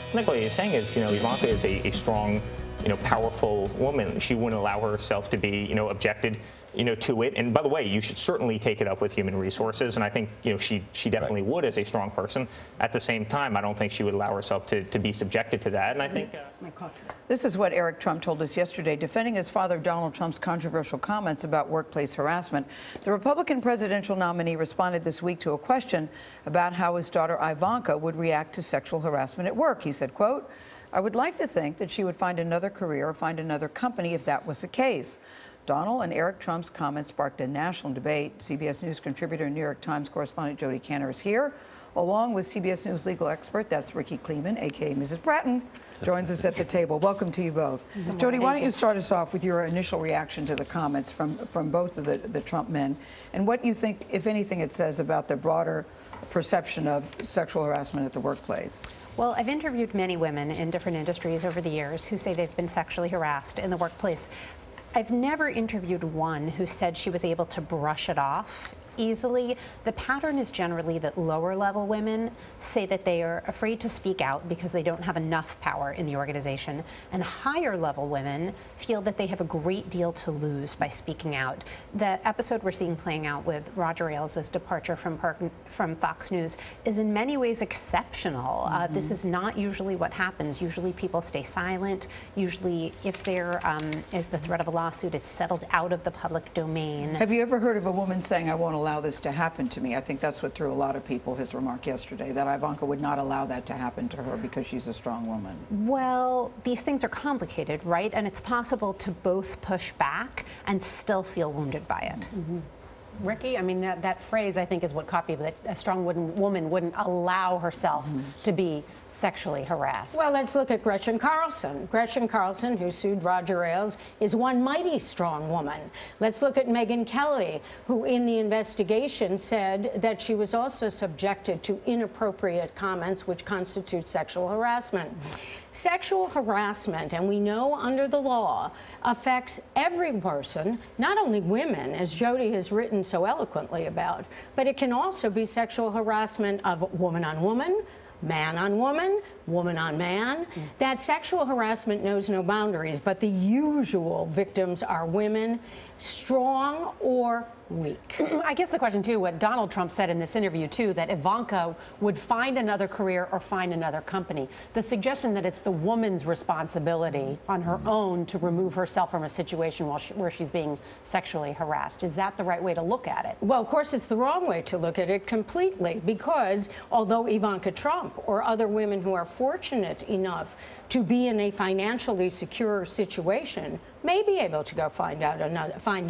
I think what he's saying is, Ivanka is a strong, powerful woman. She wouldn't allow herself to be, objected, to it. And by the way, you should certainly take it up with human resources. And I think, she definitely would as a strong person. At the same time, I don't think she would allow herself to be subjected to that. And I think this is what Eric Trump told us yesterday, defending his father Donald Trump's controversial comments about workplace harassment. The Republican presidential nominee responded this week to a question about how his daughter Ivanka would react to sexual harassment at work. He said, quote, "I would like to think that she would find another career or find another company if that was the case." Donald and Eric Trump's comments sparked a national debate. CBS News contributor and New York Times correspondent Jodi Kantor is here, along with CBS News legal expert, that's Rikki Klieman, a.k.a. Mrs. Bratton, joins us at the table. Welcome to you both. Jodi, why don't you start us off with your initial reaction to the comments from both of the Trump men, and what you think, if anything, it says about the broader perception of sexual harassment at the workplace? Well, I've interviewed many women in different industries over the years who say they've been sexually harassed in the workplace. I've never interviewed one who said she was able to brush it off easily. The pattern is generally that lower level women say that they are afraid to speak out because they don't have enough power in the organization, and higher level women feel that they have a great deal to lose by speaking out. The episode we're seeing playing out with Roger Ailes' departure from Fox News is in many ways exceptional. This is not usually what happens. Usually people stay silent. Usually if there is the threat of a lawsuit, it's settled out of the public domain. Have you ever heard of a woman saying, "I won't allow this to happen to me"? I think that's what threw a lot of people, his remark yesterday, that Ivanka would not allow that to happen to her because she's a strong woman. Well, these things are complicated, right? And it's possible to both push back and still feel wounded by it. Rikki, I mean, that phrase, I think, is what caught me, that a strong woman wouldn't allow herself to be sexually harassed. Well, let's look at Gretchen Carlson. Gretchen Carlson, who sued Roger Ailes, is one mighty strong woman. Let's look at Megyn Kelly, who in the investigation said that she was also subjected to inappropriate comments which constitute sexual harassment. Sexual harassment, and we know under the law, affects every person, not only women, as Jodi has written so eloquently about, but it can also be sexual harassment of woman on woman, man on woman, woman on man. That sexual harassment knows no boundaries, but the usual victims are women, strong or weak. I guess the question, too, what Donald Trump said in this interview, too, that Ivanka would find another career or find another company. The suggestion that it's the woman's responsibility on her own to remove herself from a situation where she's being sexually harassed. Is that the right way to look at it? Well, of course, it's the wrong way to look at it completely, because although Ivanka Trump or other women who are fortunate enough to be in a financially secure situation may be able to go find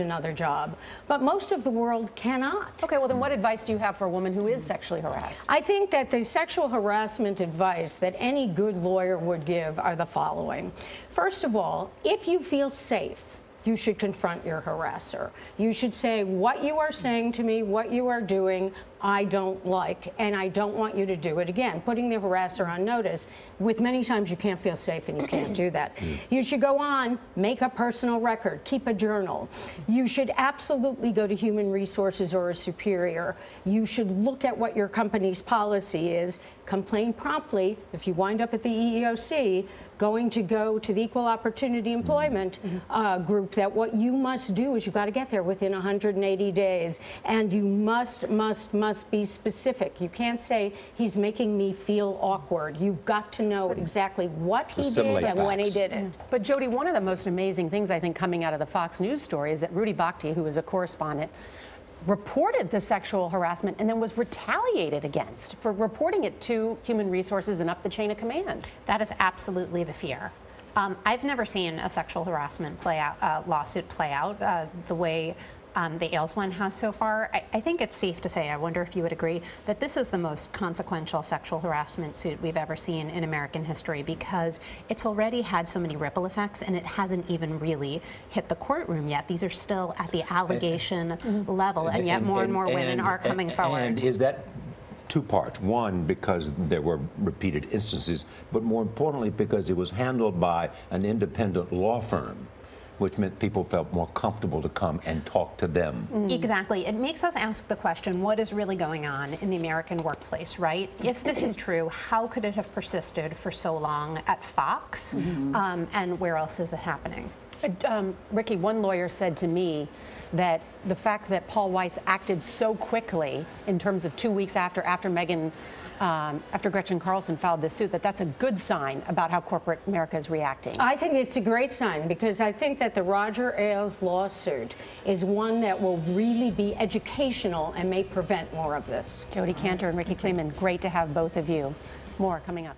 another job, but most of the world cannot. Okay, well then what advice do you have for a woman who is sexually harassed? I think that the sexual harassment advice that any good lawyer would give are the following. First of all, if you feel safe, you should confront your harasser. You should say, what you are saying to me, what you are doing, I don't like, and I don't want you to do it again. Putting the harasser on notice, with many times you can't feel safe and you can't do that. You should go on, make a personal record, keep a journal. You should absolutely go to human resources or a superior. You should look at what your company's policy is, complain promptly. If you wind up at the EEOC, going to go to the Equal Opportunity Employment group, that what you must do is you've got to get there within 180 days, and you must be specific. You can't say, he's making me feel awkward. You've got to know exactly what he did and when he did it. But Jodi, one of the most amazing things I think coming out of the Fox News story is that Rudy Bhakti, who is a correspondent, reported the sexual harassment and then was retaliated against for reporting it to Human Resources and up the chain of command. That is absolutely the fear. I've never seen a sexual harassment lawsuit play out the way the Ailes one has so far. I think it's safe to say, I wonder if you would agree, that this is the most consequential sexual harassment suit we've ever seen in American history, because it's already had so many ripple effects and it hasn't even really hit the courtroom yet. These are still at the allegation level, and yet more and more women are coming forward. And is that two parts? One, because there were repeated instances, but more importantly, because it was handled by an independent law firm. which meant people felt more comfortable to come and talk to them. Exactly. It makes us ask the question, what is really going on in the American workplace, right? If this is true, how could it have persisted for so long at Fox? And where else is it happening? Rikki, one lawyer said to me that the fact that Paul Weiss acted so quickly in terms of 2 weeks after Gretchen Carlson filed this suit, that's a good sign about how corporate America is reacting. I think it's a great sign, because I think that the Roger Ailes lawsuit is one that will really be educational and may prevent more of this. Jodi Kantor and Rikki Klieman, great to have both of you. More coming up.